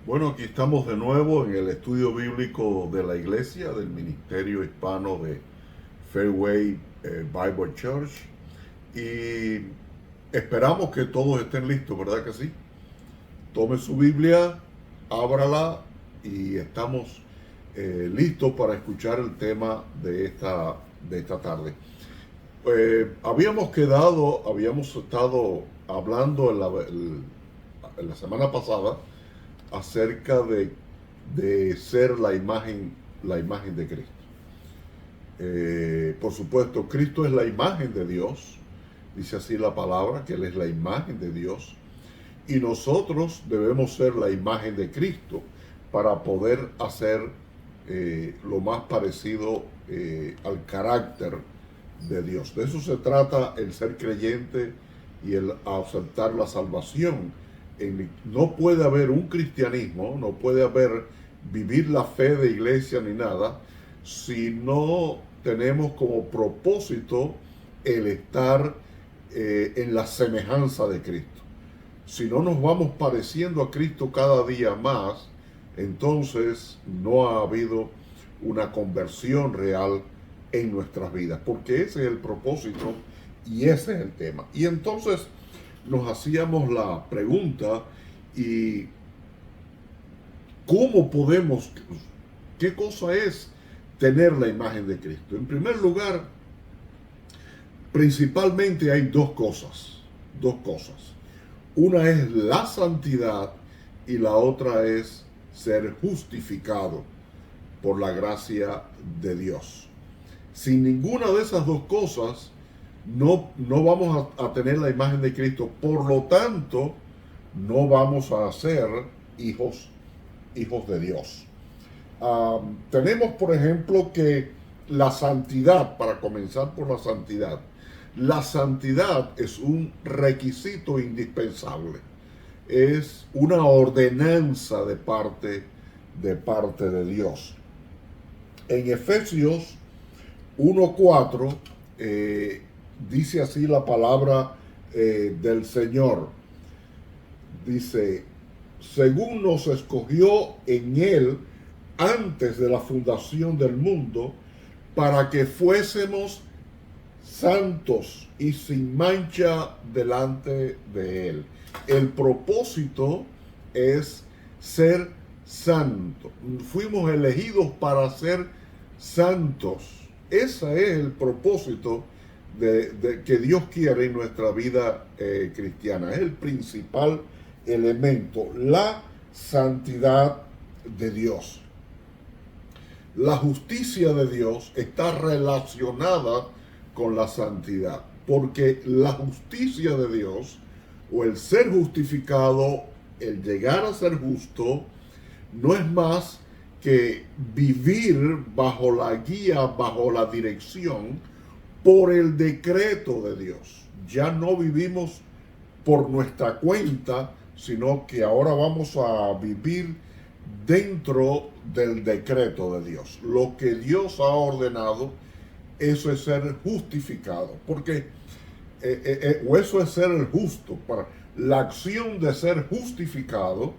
Bueno, aquí estamos de nuevo en el estudio bíblico de la iglesia, del ministerio hispano de Fairway Bible Church. Y esperamos que todos estén listos, ¿verdad que sí? Tome su Biblia, ábrala y estamos listos para escuchar el tema de esta tarde. Habíamos estado hablando en la semana pasada acerca de ser la imagen de Cristo. Por supuesto, Cristo es la imagen de Dios, dice así la palabra, que Él es la imagen de Dios, y nosotros debemos ser la imagen de Cristo para poder hacer lo más parecido al carácter de Dios. De eso se trata el ser creyente y el aceptar la salvación. No puede haber un cristianismo, no puede haber vivir la fe de iglesia ni nada, si no tenemos como propósito el estar en la semejanza de Cristo. Si no nos vamos pareciendo a Cristo cada día más, entonces no ha habido una conversión real en nuestras vidas, porque ese es el propósito y ese es el tema. Y entonces nos hacíamos la pregunta, ¿y cómo podemos, qué cosa es tener la imagen de Cristo? En primer lugar, principalmente hay dos cosas. Una es la santidad y la otra es ser justificado por la gracia de Dios. Sin ninguna de esas dos cosas, no vamos a tener la imagen de Cristo. Por lo tanto, no vamos a ser hijos de Dios. Tenemos, por ejemplo, que la santidad, para comenzar por la santidad es un requisito indispensable. Es una ordenanza de parte de Dios. En Efesios 1:4 dice así la palabra del Señor. Dice, según nos escogió en Él antes de la fundación del mundo, para que fuésemos santos y sin mancha delante de Él. El propósito es ser santo. Fuimos elegidos para ser santos. Ese es el propósito que Dios quiere en nuestra vida cristiana. Es el principal elemento, la santidad de Dios. La justicia de Dios está relacionada con la santidad, porque la justicia de Dios, o el ser justificado, el llegar a ser justo, no es más que vivir bajo la guía, bajo la dirección, por el decreto de Dios. Ya no vivimos por nuestra cuenta, sino que ahora vamos a vivir dentro del decreto de Dios. Lo que Dios ha ordenado, eso es ser justificado, porque o eso es ser el justo. Para la acción de ser justificado,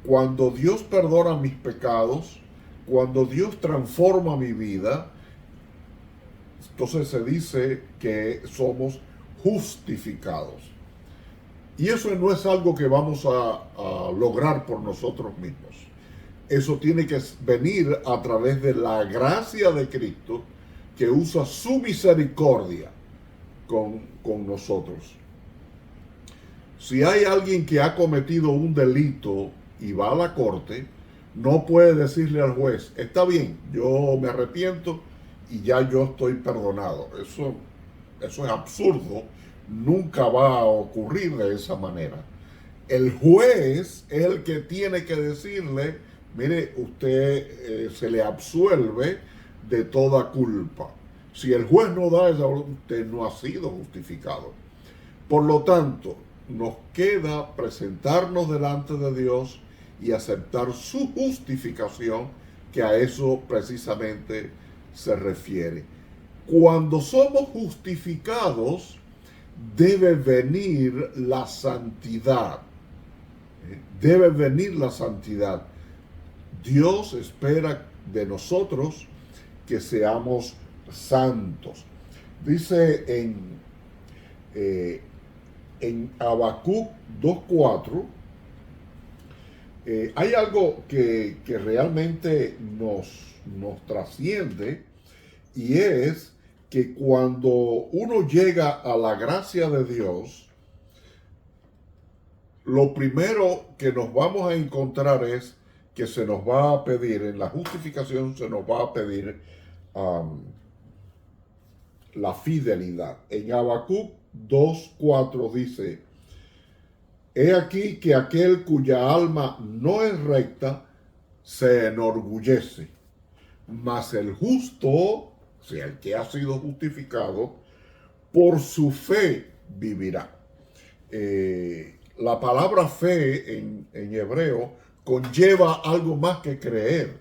cuando Dios perdona mis pecados, cuando Dios transforma mi vida, entonces se dice que somos justificados. Y eso no es algo que vamos a lograr por nosotros mismos. Eso tiene que venir a través de la gracia de Cristo, que usa su misericordia con nosotros. Si hay alguien que ha cometido un delito y va a la corte, no puede decirle al juez, está bien, yo me arrepiento y ya yo estoy perdonado. Eso es absurdo, nunca va a ocurrir de esa manera. El juez es el que tiene que decirle, mire, usted se le absuelve de toda culpa. Si el juez no da esa orden, usted no ha sido justificado. Por lo tanto, nos queda presentarnos delante de Dios y aceptar su justificación, que a eso precisamente se refiere. Cuando somos justificados, debe venir la santidad. debe venir la santidad. Dios espera de nosotros que seamos santos. Dice en Habacuc 2:4, hay algo que realmente nos trasciende, y es que cuando uno llega a la gracia de Dios, lo primero que nos vamos a encontrar es que se nos va a pedir, en la justificación se nos va a pedir la fidelidad. En Habacuc 2:4 dice: he aquí que aquel cuya alma no es recta se enorgullece, mas el justo, o sea, el que ha sido justificado, por su fe vivirá. La palabra fe en hebreo conlleva algo más que creer.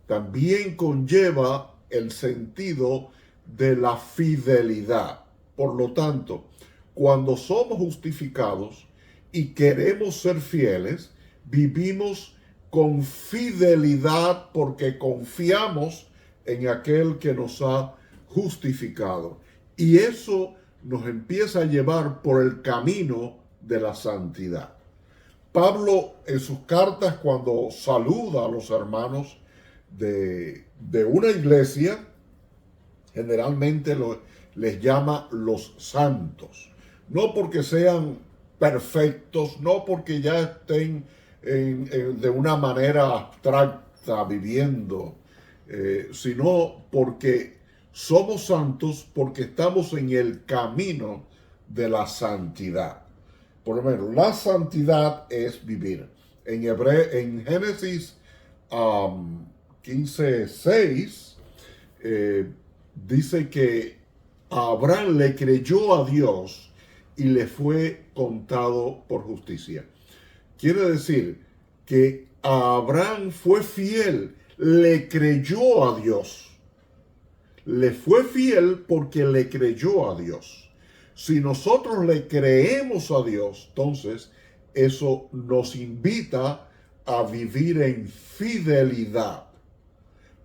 También conlleva el sentido de la fidelidad. Por lo tanto, cuando somos justificados y queremos ser fieles, vivimos con fidelidad porque confiamos en aquel que nos ha justificado. Y eso nos empieza a llevar por el camino de la santidad. Pablo, en sus cartas, cuando saluda a los hermanos de una iglesia, generalmente les llama los santos. No porque sean perfectos, no porque ya estén de una manera abstracta viviendo, sino porque somos santos, porque estamos en el camino de la santidad. Por lo menos, la santidad es vivir. En Génesis 15:6 dice que Abraham le creyó a Dios y le fue contado por justicia. Quiere decir que Abraham fue fiel, le creyó a Dios. Le fue fiel porque le creyó a Dios. Si nosotros le creemos a Dios, entonces eso nos invita a vivir en fidelidad.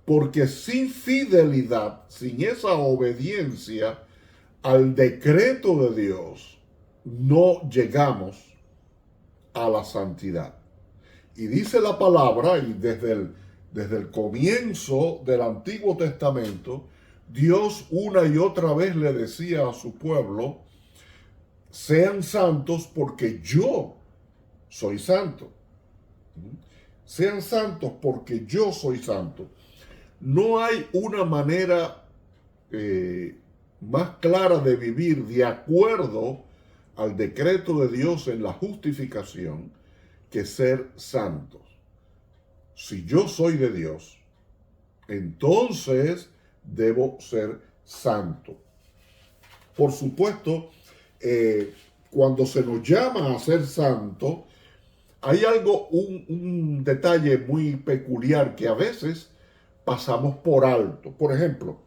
Porque sin fidelidad, sin esa obediencia al decreto de Dios, no llegamos a la santidad. Y dice la palabra, y desde el comienzo del Antiguo Testamento, Dios una y otra vez le decía a su pueblo: sean santos porque yo soy santo. Sean santos porque yo soy santo. No hay una manera más clara de vivir de acuerdo al decreto de Dios en la justificación que ser santos. Si yo soy de Dios, entonces debo ser santo. Por supuesto, cuando se nos llama a ser santo, hay algo, un detalle muy peculiar que a veces pasamos por alto. Por ejemplo,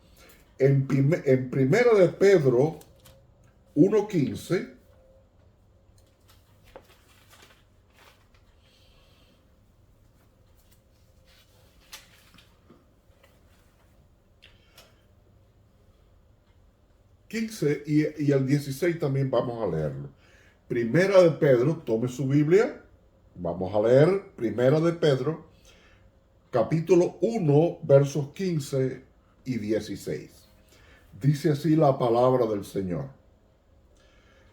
en Primera de Pedro 1:15, y el 16 también vamos a leerlo. Primera de Pedro, tome su Biblia, vamos a leer Primera de Pedro, capítulo 1, versos 15 y 16. Dice así la palabra del Señor: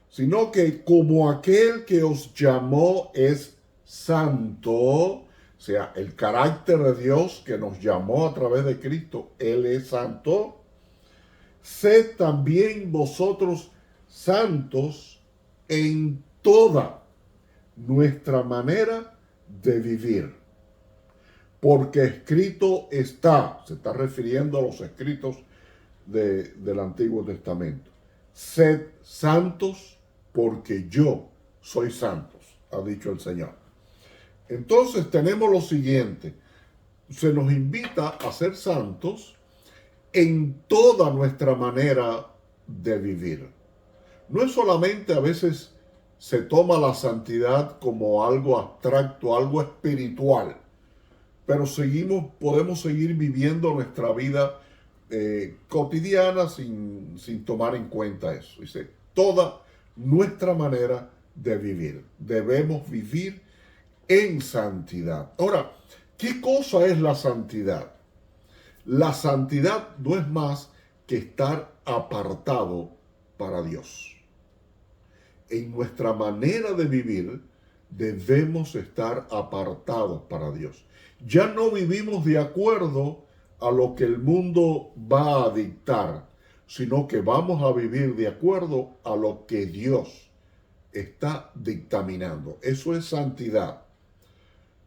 sino que como aquel que os llamó es santo, o sea, el carácter de Dios que nos llamó a través de Cristo, Él es santo, sed también vosotros santos en toda nuestra manera de vivir. Porque escrito está, se está refiriendo a los escritos del Antiguo Testamento: sed santos porque yo soy santos, ha dicho el Señor. Entonces tenemos lo siguiente: se nos invita a ser santos en toda nuestra manera de vivir. No es solamente a veces se toma la santidad como algo abstracto, algo espiritual, pero podemos seguir viviendo nuestra vida cotidiana sin tomar en cuenta eso. Dice, toda nuestra manera de vivir, debemos vivir en santidad. Ahora, ¿qué cosa es la santidad? La santidad no es más que estar apartado para Dios. En nuestra manera de vivir debemos estar apartados para Dios. Ya no vivimos de acuerdo a lo que el mundo va a dictar, sino que vamos a vivir de acuerdo a lo que Dios está dictaminando. Eso es santidad.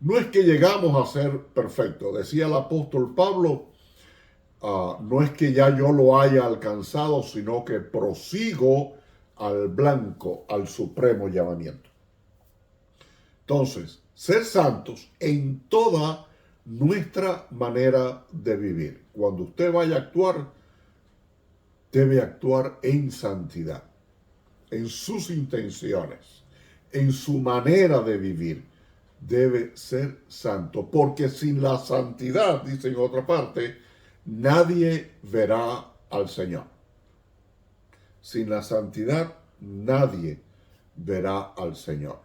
No es que llegamos a ser perfectos. Decía el apóstol Pablo, no es que ya yo lo haya alcanzado, sino que prosigo al blanco, al supremo llamamiento. Entonces, ser santos en toda nuestra manera de vivir. Cuando usted vaya a actuar, debe actuar en santidad, en sus intenciones, en su manera de vivir. Debe ser santo, porque sin la santidad, dice en otra parte, nadie verá al Señor. Sin la santidad, nadie verá al Señor.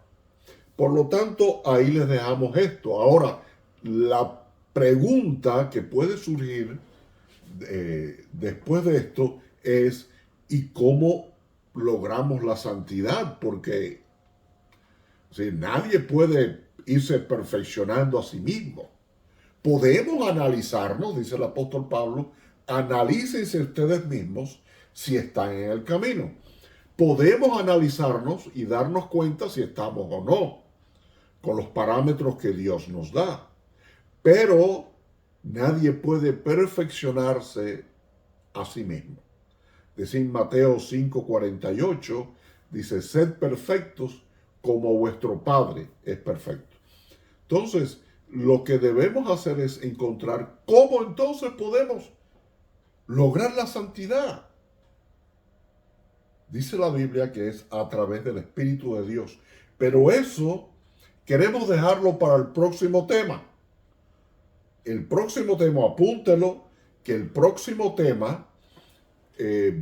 Por lo tanto, ahí les dejamos esto. Ahora, la pregunta que puede surgir después de esto es, ¿y cómo logramos la santidad? Porque nadie puede irse perfeccionando a sí mismo. Podemos analizarnos, dice el apóstol Pablo, analícense ustedes mismos si están en el camino. Podemos analizarnos y darnos cuenta si estamos o no, con los parámetros que Dios nos da. Pero nadie puede perfeccionarse a sí mismo. Dice en Mateo 5:48, dice, sed perfectos como vuestro Padre es perfecto. Entonces, lo que debemos hacer es encontrar cómo entonces podemos lograr la santidad. Dice la Biblia que es a través del Espíritu de Dios. Pero eso queremos dejarlo para el próximo tema. El próximo tema, apúntelo, que el próximo tema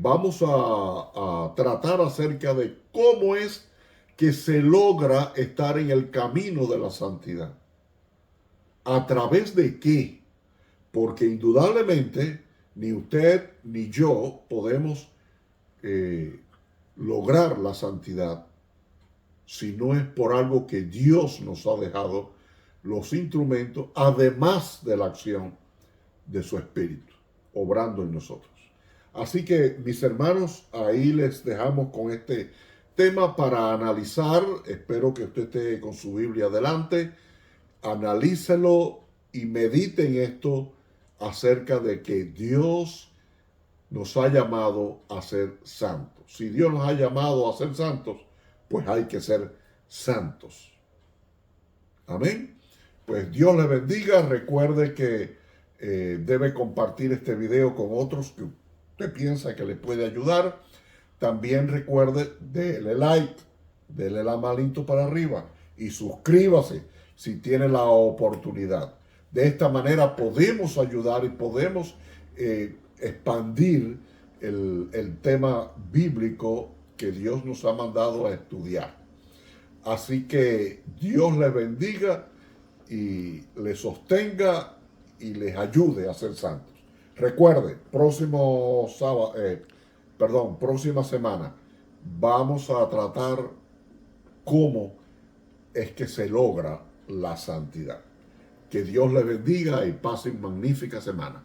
vamos a tratar acerca de cómo es que se logra estar en el camino de la santidad. ¿A través de qué? Porque indudablemente ni usted ni yo podemos lograr la santidad si no es por algo que Dios nos ha dejado los instrumentos, además de la acción de su Espíritu, obrando en nosotros. Así que, mis hermanos, ahí les dejamos con este tema para analizar. Espero que usted esté con su Biblia adelante. Analícelo y medite en esto acerca de que Dios nos ha llamado a ser santos. Si Dios nos ha llamado a ser santos, pues hay que ser santos. Amén. Pues Dios le bendiga. Recuerde que debe compartir este video con otros que usted piensa que le puede ayudar. También recuerde, dele like, dele la manito para arriba y suscríbase si tiene la oportunidad. De esta manera podemos ayudar y podemos expandir el tema bíblico que Dios nos ha mandado a estudiar. Así que Dios les bendiga y les sostenga y les ayude a ser santos. Recuerde, próxima semana vamos a tratar cómo es que se logra la santidad. Que Dios les bendiga y pasen magnífica semana.